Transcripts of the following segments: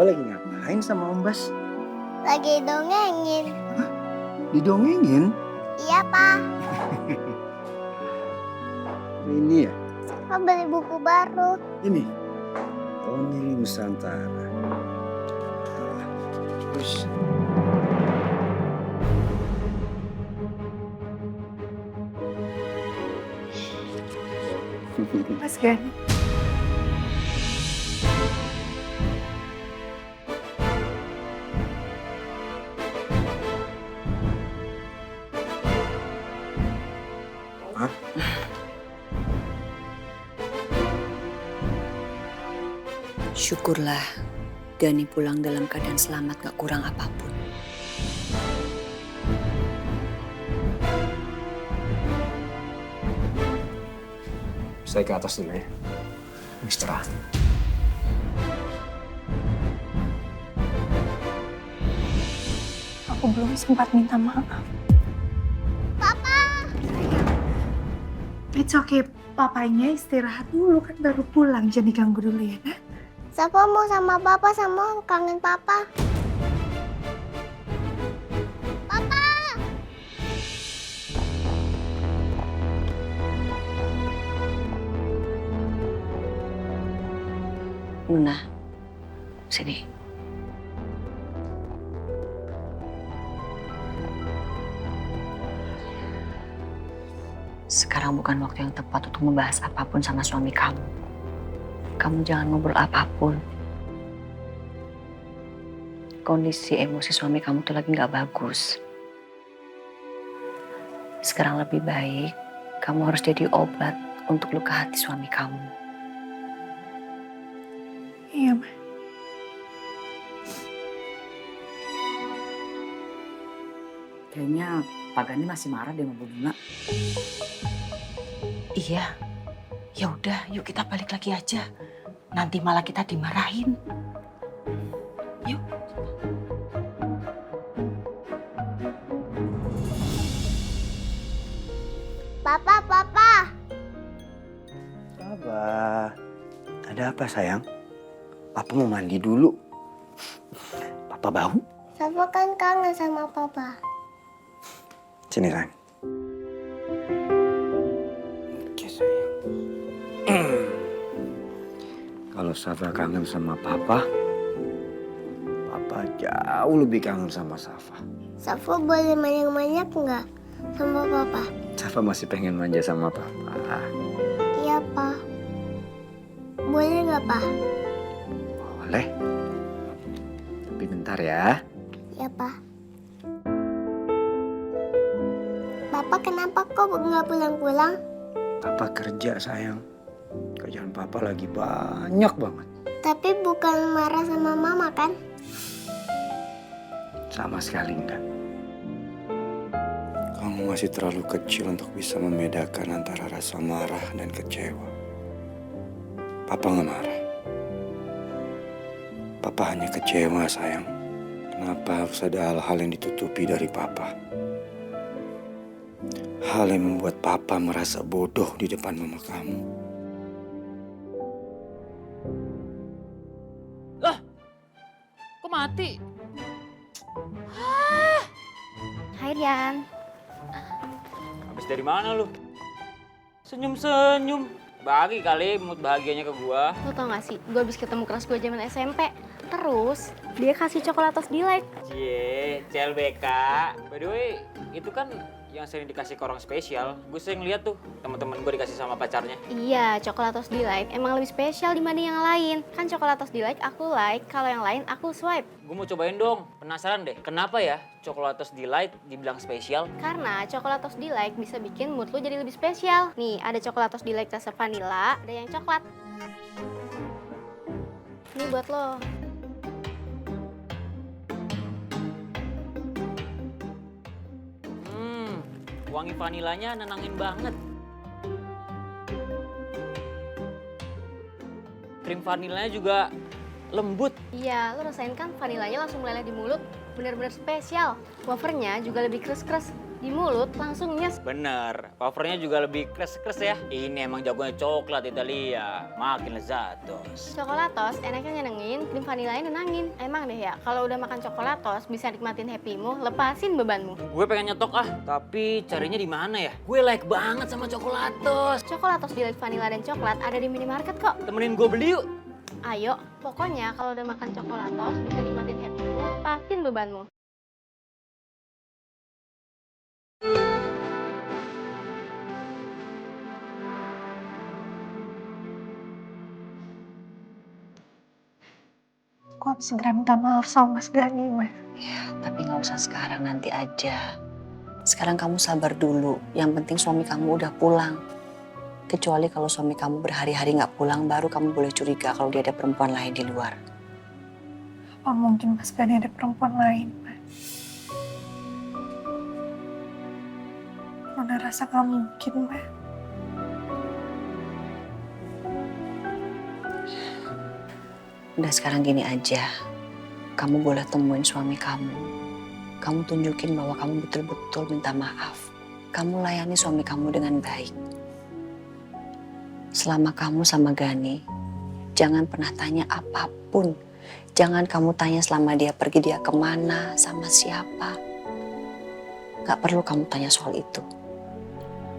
Papa lagi ngapain sama Om Bas? Lagi dongengin. Didongengin? Iya, Pak. Ini ya? Papa beli buku baru. Ini? Dongeng Nusantara. Terus... Mas Gani. Hah? Syukurlah Gani pulang dalam keadaan selamat, gak kurang apapun. Saya ke atas dulu ya. Istirahat. Aku belum sempat minta maaf. Papa! It's okay, papanya istirahat dulu kan baru pulang. Jangan diganggu dulu ya, nak. Safa mau sama Papa, sama kangen Papa. Papa! Muna, sini. Sekarang bukan waktu yang tepat untuk membahas apapun sama suami kamu. Kamu jangan ngobrol apapun. Kondisi emosi suami kamu tuh lagi gak bagus. Sekarang lebih baik kamu harus jadi obat untuk luka hati suami kamu. Iya, Ma. Kayaknya Pak Gani masih marah deh sama Bu Bunga. Iya. Ya udah, yuk kita balik lagi aja. Nanti malah kita dimarahin. Yuk. Papa, Papa! Abah, ada apa sayang? Papa mau mandi dulu. Papa bau? Safa kan kangen sama Papa. Sini sayang. Oke sayang. Kalau Safa kangen sama Papa, Papa jauh lebih kangen sama Safa. Safa boleh banyak-banyak nggak sama Papa? Safa masih pengen manja sama Papa. Iya, Pak. Boleh nggak, Pak? Boleh. Tapi bentar ya. Iya, Pak. Papa kenapa kok nggak pulang-pulang? Papa kerja sayang. Kerjaan Papa lagi banyak banget. Tapi bukan marah sama Mama kan? Sama sekali enggak. Kamu masih terlalu kecil untuk bisa membedakan antara rasa marah dan kecewa. Papa nggak marah. Papa hanya kecewa sayang. Kenapa harus ada hal-hal yang ditutupi dari Papa? Hal yang membuat Papa merasa bodoh di depan mama kamu. Kok mati? Hai, Rian. Habis dari mana lu? Senyum-senyum. Bagi kali mood bahagianya ke gua. Lo tau gak sih, gue habis ketemu kelas gue zaman SMP. Terus, dia kasih coklatos Delight. Cie, CLBK. By the way, itu kan yang sering dikasih ke orang spesial. Gue sering lihat tuh teman-teman gue dikasih sama pacarnya. Iya, coklatos Delight emang lebih spesial dibanding yang lain. Kan coklatos Delight aku like, kalau yang lain aku swipe. Gue mau cobain dong. Penasaran deh, kenapa ya Coklatos Delight dibilang spesial? Karena coklatos Delight bisa bikin mood lo jadi lebih spesial. Nih, ada coklatos Delight rasa vanilla, ada yang coklat. Ini buat lo. Wangi vanilanya nenangin banget. Krim vanilanya juga lembut. Iya, lo rasain kan vanilanya langsung meleleh di mulut. Bener-bener spesial. Wafernya juga lebih keras-keras. Di mulut langsung nyes. Bener, covernya juga lebih kres-kres ya. Ini emang jagonya coklat Italia, makin lezatos. Coklatos enaknya nyenengin, krim vanilanya nenangin. Emang deh ya, kalau udah makan coklatos bisa nikmatin happymu, lepasin bebanmu. Gue pengen nyetok tapi carinya di mana ya? Gue like banget sama coklatos. Coklatos Delight Vanilla dan coklat ada di minimarket kok. Temenin gue beli yuk. Ayo, pokoknya kalau udah makan coklatos bisa nikmatin happymu, lepasin bebanmu. Aku harus segera minta maaf sama Mas Gani, Mas. Ya, tapi nggak usah sekarang, nanti aja. Sekarang kamu sabar dulu. Yang penting suami kamu udah pulang. Kecuali kalau suami kamu berhari-hari nggak pulang, baru kamu boleh curiga kalau dia ada perempuan lain di luar. Apa mungkin Mas Gani ada perempuan lain, Mas? Nona rasa nggak mungkin, Mas. Udah sekarang gini aja, kamu boleh temuin suami kamu. Kamu tunjukin bahwa kamu betul-betul minta maaf. Kamu layani suami kamu dengan baik. Selama kamu sama Gani, jangan pernah tanya apapun. Jangan kamu tanya selama dia pergi dia kemana, sama siapa. Gak perlu kamu tanya soal itu.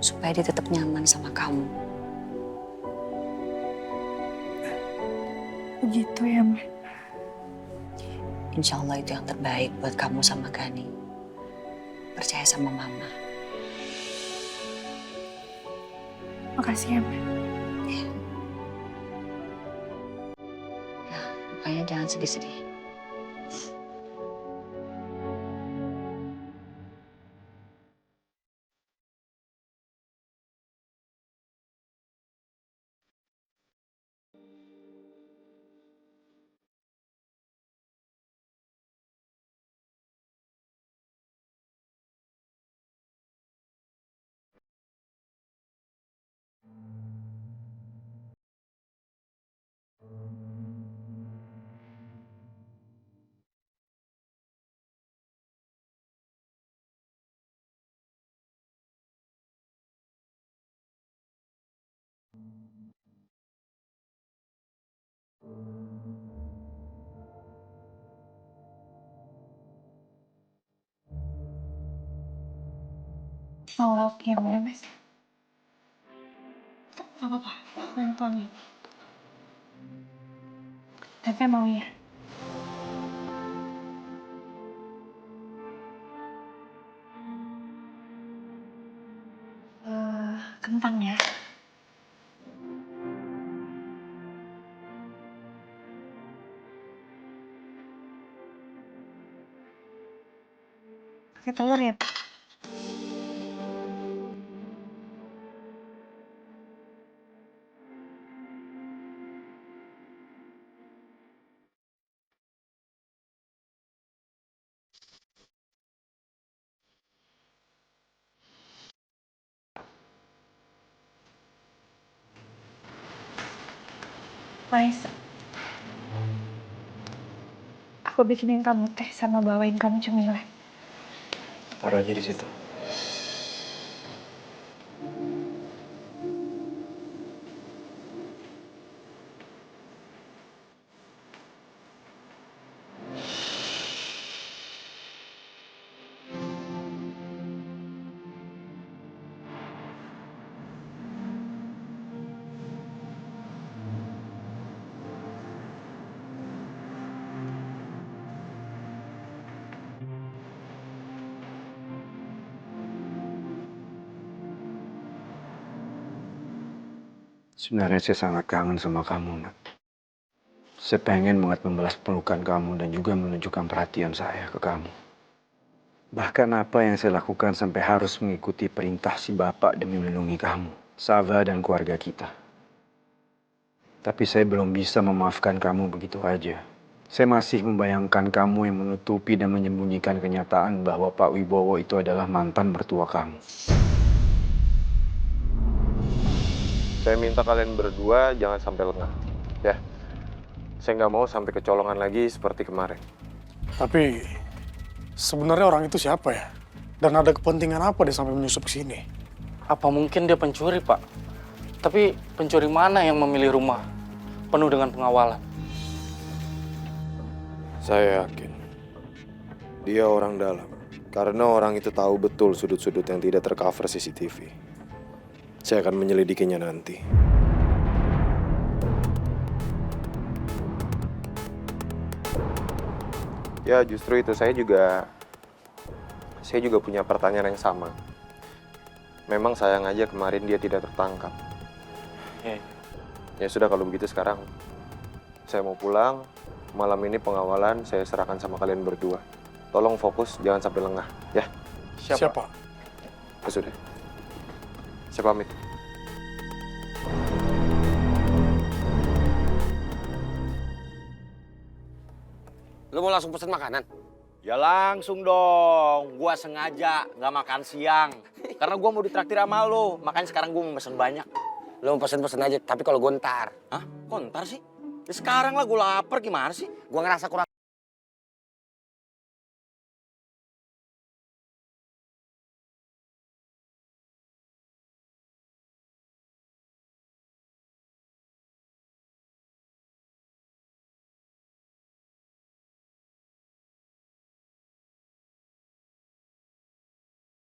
Supaya dia tetap nyaman sama kamu. Begitu ya, Mas. Insya Allah itu yang terbaik buat kamu sama Gani. Percaya sama Mama. Makasih ya, Mas. Nah, makanya jangan sedih-sedih. Oh, oke, Mas. Gak apa-apa, aku yang tuangin. Tapi mau ya? Kentang ya? Pakai telur ya? Mais, aku bikinin kamu teh sama bawain kamu cemilan. Taruh aja di situ. Sebenarnya saya sangat kangen sama kamu, Nak. Saya pengen banget membalas pelukan kamu dan juga menunjukkan perhatian saya ke kamu. Bahkan apa yang saya lakukan sampai harus mengikuti perintah si bapak demi melindungi kamu, Sava dan keluarga kita. Tapi saya belum bisa memaafkan kamu begitu aja. Saya masih membayangkan kamu yang menutupi dan menyembunyikan kenyataan bahwa Pak Wibowo itu adalah mantan mertua kamu. Saya minta kalian berdua jangan sampai lengah, ya. Saya nggak mau sampai kecolongan lagi seperti kemarin. Tapi sebenarnya orang itu siapa ya? Dan ada kepentingan apa dia sampai menyusup ke sini? Apa mungkin dia pencuri, Pak? Tapi pencuri mana yang memilih rumah penuh dengan pengawalan? Saya yakin dia orang dalam. Karena orang itu tahu betul sudut-sudut yang tidak tercover CCTV. Saya akan menyelidikinya nanti. Ya justru itu saya juga punya pertanyaan yang sama. Memang sayang aja kemarin dia tidak tertangkap. Ya sudah kalau begitu sekarang saya mau pulang. Malam ini pengawalan saya serahkan sama kalian berdua. Tolong fokus, jangan sampai lengah, ya. Siapa? Ya sudah. Saya pamit. Lu mau langsung pesen makanan? Ya langsung dong, gua sengaja nggak makan siang. Karena gua mau ditraktir sama lo, makanya sekarang gua mau pesen banyak. Lu mau pesen-pesen aja, tapi kalau gue ntar. Hah? Kok ntar sih? Ya sekarang lah gua lapar, gimana sih? Gue ngerasa kurang